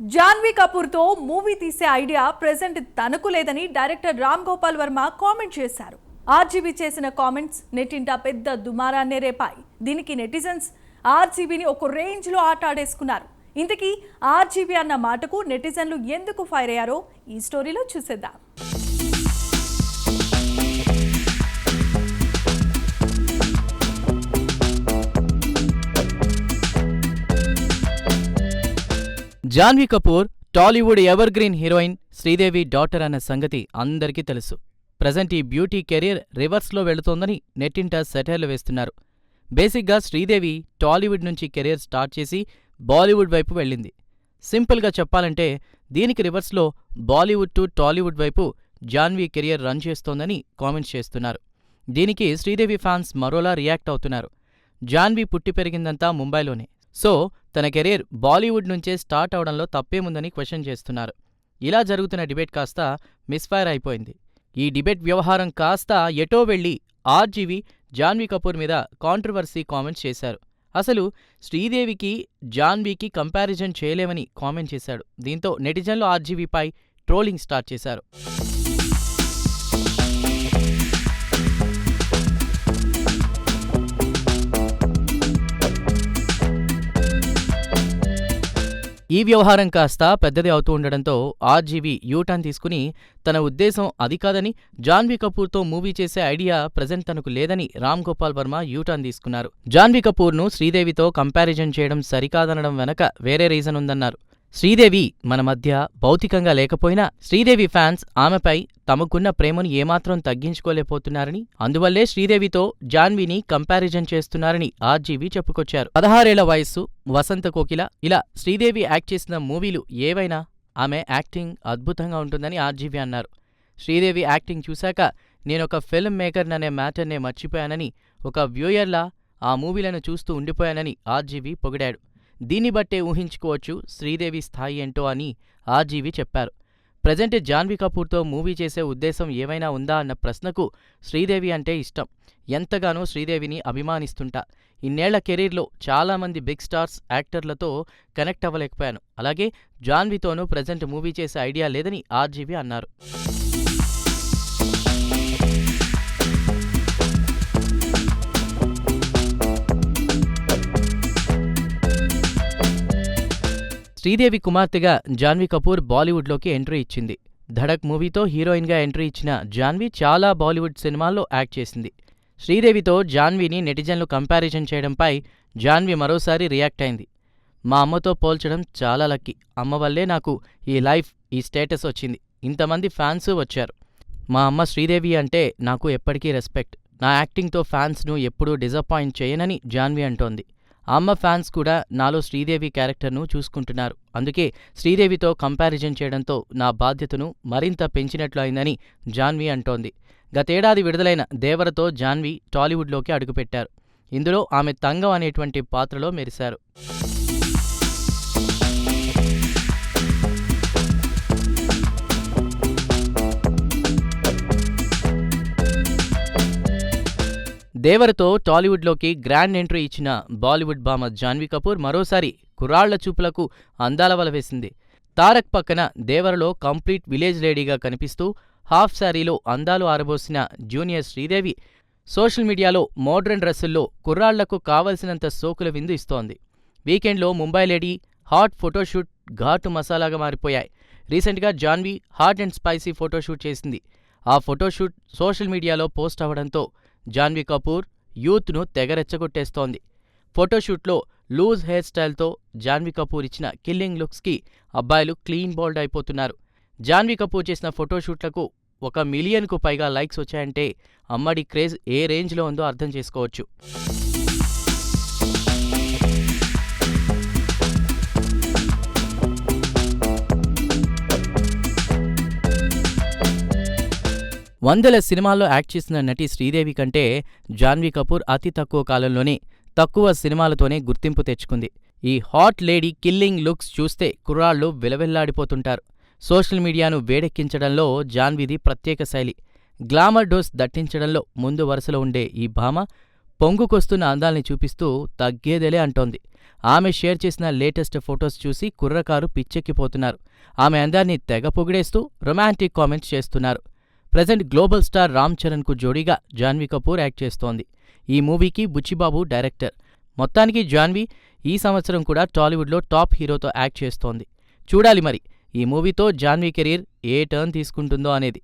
Janhvi కపూర్తో movie తీసే idea present తనకు లేదని డైరెక్టర్ రామ్ గోపాల్ వర్మ కామెంట్ చేశారు. ఆర్జీవీ చేసిన కామెంట్స్ నెట్టింట పెద్ద దుమారాన్నే రేపాయి. దీనికి నెటిజన్స్ ఆర్జీవీని ఒక రేంజ్లో ఆట ఆడేసుకున్నారు. ఇంతకీ ఆర్జీవీ అన్న మాటకు నెటిజన్లు ఎందుకు ఫైర్ అయ్యారో ఈ స్టోరీలో చూసేద్దాం. Janhvi Kapoor Tollywood ever green heroine Sridevi daughter అన్న సంగతి అందరికీ తెలుసు. ప్రజెంట్ ఈ బ్యూటీ కెరీర్ రివర్స్లో వెళుతోందని నెట్టింట సెటైర్లు వేస్తున్నారు. బేసిక్గా శ్రీదేవి టాలీవుడ్ నుంచి కెరీర్ స్టార్ట్ చేసి బాలీవుడ్ వైపు వెళ్ళింది. సింపుల్గా చెప్పాలంటే దీనికి రివర్స్లో బాలీవుడ్ టు టాలీవుడ్ వైపు జాన్వీ కెరియర్ రన్ చేస్తోందని కామెంట్స్ చేస్తున్నారు. దీనికి శ్రీదేవి ఫ్యాన్స్ మరోలా రియాక్ట్ అవుతున్నారు. జాన్వీ పుట్టి పెరిగిందంతా ముంబైలోనే. సో తన కెరీర్ బాలీవుడ్ నుంచే స్టార్ట్ అవడంలో తప్పేముందని క్వశ్చన్ చేస్తున్నారు. ఇలా జరుగుతున్న డిబేట్ కాస్త మిస్ఫైర్ అయిపోయింది. ఈ డిబేట్ వ్యవహారం కాస్త ఎటో వెళ్లి ఆర్జీవీ జాన్వీ కపూర్ మీద కాంట్రవర్సీ కామెంట్స్ చేశారు. అసలు శ్రీదేవికి జాన్వీకి కంపారిజన్ చేయలేమని కామెంట్ చేశాడు. దీంతో నెటిజన్లు ఆర్జీవీపై ట్రోలింగ్ స్టార్ట్ చేశారు. ఈ వ్యవహారం కాస్త పెద్దది అవుతూ ఉండడంతో ఆర్జీవీ యూటర్న్ తీసుకుని తన ఉద్దేశం అది కాదని, జాన్వీ కపూర్తో మూవీ చేసే ఐడియా ప్రెజెంట్ తనకు లేదని రామ్ గోపాల్ వర్మ యూటర్న్ తీసుకున్నారు. జాన్వీ కపూర్ను శ్రీదేవితో కంపారిజన్ చేయడం సరికాదనడం వెనక వేరే రీజన్ ఉందన్నారు. శ్రీదేవి మన మధ్య భౌతికంగా లేకపోయినా శ్రీదేవి ఫ్యాన్స్ ఆమెపై తమకున్న ప్రేమను ఏమాత్రం తగ్గించుకోలేకపోతున్నారని, అందువల్లే శ్రీదేవితో జాన్వీని కంపారిజన్ చేస్తున్నారని ఆర్జీవీ చెప్పుకొచ్చారు. 16 ఏళ్ల వయస్సు, వసంత కోకిల, ఇలా శ్రీదేవి యాక్ట్ చేసిన మూవీలు ఏవైనా ఆమె యాక్టింగ్ అద్భుతంగా ఉంటుందని ఆర్జీవీ అన్నారు. శ్రీదేవి యాక్టింగ్ చూశాక నేనొక ఫిల్మ్ మేకర్ననే మ్యాటర్నే మర్చిపోయానని, ఒక వ్యూయర్లా ఆ మూవీలను చూస్తూ ఉండిపోయానని ఆర్జీవీ పొగిడాడు. దీన్ని బట్టే ఊహించుకోవచ్చు శ్రీదేవి స్థాయి ఏంటో అని ఆర్జీవీ చెప్పారు. ప్రజెంట్ జాన్వీ కపూర్తో మూవీ చేసే ఉద్దేశం ఏమైనా ఉందా అన్న ప్రశ్నకు శ్రీదేవి అంటే ఇష్టం, ఎంతగానో శ్రీదేవిని అభిమానిస్తుంటా, ఇన్నేళ్ల కెరీర్లో చాలామంది బిగ్ స్టార్స్ యాక్టర్లతో కనెక్ట్ అవ్వలేకపోయాను, అలాగే జాన్వీతోనూ ప్రజెంట్ మూవీ చేసే ఐడియా లేదని ఆర్జీవీ అన్నారు. శ్రీదేవి కుమార్తెగా జాన్వీ కపూర్ బాలీవుడ్లోకి ఎంట్రీ ఇచ్చింది. ధడక్ మూవీతో హీరోయిన్గా ఎంట్రీ ఇచ్చిన జాన్వీ చాలా బాలీవుడ్ సినిమాల్లో యాక్ట్ చేసింది. శ్రీదేవితో జాన్వీని నెటిజన్లు కంపారిజన్ చేయడంపై జాన్వీ మరోసారి రియాక్ట్ అయింది. మా అమ్మతో పోల్చడం చాలా లక్కీ, అమ్మ వల్లే నాకు ఈ లైఫ్, ఈ స్టేటస్ వచ్చింది, ఇంతమంది ఫ్యాన్స్ వచ్చారు. మా అమ్మ శ్రీదేవి అంటే నాకు ఎప్పటికీ రెస్పెక్ట్, నా యాక్టింగ్తో ఫ్యాన్స్ను ఎప్పుడూ డిసప్పాయింట్ చేయనని జాన్వీ అంటోంది. అమ్మ ఫ్యాన్స్ కూడా నాలో శ్రీదేవి క్యారెక్టర్ను చూసుకుంటున్నారు, అందుకే శ్రీదేవితో కంపారిజన్ చేయడంతో నా బాధ్యతను మరింత పెంచినట్లు అయిందని జాన్వీ అంటోంది. గతేడాది విడుదలైన దేవరతో జాన్వీ టాలీవుడ్లోకి అడుగుపెట్టారు. ఇందులో ఆమె తంగం అనేటువంటి పాత్రలో మెరిశారు. దేవరతో టాలీవుడ్లోకి గ్రాండ్ ఎంట్రీ ఇచ్చిన బాలీవుడ్ భామ జాన్వీ కపూర్ మరోసారి కుర్రాళ్ల చూపులకు అందాల వల వేసింది. తారక్ పక్కన దేవరలో కంప్లీట్ విలేజ్ లేడీగా కనిపిస్తూ హాఫ్ శారీలో అందాలు ఆరబోసిన జూనియర్ శ్రీదేవి సోషల్ మీడియాలో మోడ్రన్ డ్రెస్సుల్లో కుర్రాళ్లకు కావలసినంత సోకుల విందు ఇస్తోంది. వీకెండ్లో ముంబై లేడీ హాట్ ఫోటోషూట్ ఘాటు మసాలాగా మారిపోయాయి. రీసెంట్గా Janhvi hot and spicy photoshoot చేసింది. ఆ ఫోటోషూట్ సోషల్ మీడియాలో పోస్ట్ అవడంతో జాన్వీ కపూర్ యూత్ను తెగరెచ్చగొట్టేస్తోంది. ఫోటోషూట్లో లూజ్ హెయిర్ స్టైల్తో జాన్వీ కపూర్ ఇచ్చిన కిల్లింగ్ లుక్స్కి అబ్బాయిలు క్లీన్ బౌల్డ్ అయిపోతున్నారు. జాన్వీ కపూర్ చేసిన ఫోటోషూట్లకు 1 మిలియన్కు పైగా లైక్స్ వచ్చాయంటే అమ్మడి క్రేజ్ ఏ రేంజ్లో ఉందో అర్థం చేసుకోవచ్చు. వందల సినిమాల్లో యాక్ట్ చేసిన నటి శ్రీదేవి కంటే జాన్వీ కపూర్ అతి తక్కువ కాలంలోనే తక్కువ సినిమాలతోనే గుర్తింపు తెచ్చుకుంది. ఈ హాట్ లేడీ కిల్లింగ్ లుక్స్ చూస్తే కుర్రాళ్లు విలవిల్లాడిపోతుంటారు. సోషల్ మీడియాను వేడెక్కించడంలో జాన్వీది ప్రత్యేక శైలి. గ్లామర్ డోస్ దట్టించడంలో ముందు వరుసలో ఉండే ఈ భామ పొంగుకొస్తున్న అందాల్ని చూపిస్తూ తగ్గేదేలే అంటోంది. ఆమె షేర్ చేసిన లేటెస్ట్ ఫొటోస్ చూసి కుర్రకారు పిచ్చెక్కిపోతున్నారు. ఆమె అందాన్ని తెగ పొగిడేస్తూ రొమాంటిక్ కామెంట్స్ చేస్తున్నారు. ప్రజెంట్ గ్లోబల్ స్టార్ రామ్ చరణ్కు జోడీగా జాన్వీ కపూర్ యాక్ట్ చేస్తోంది. ఈ మూవీకి బుచ్చిబాబు డైరెక్టర్. మొత్తానికి జాన్వీ ఈ సంవత్సరం కూడా టాలీవుడ్లో టాప్ హీరోతో యాక్ట్ చేస్తోంది. చూడాలి మరి ఈ మూవీతో జాన్వీ కెరీర్ ఏ టర్న్ తీసుకుంటుందో అనేది.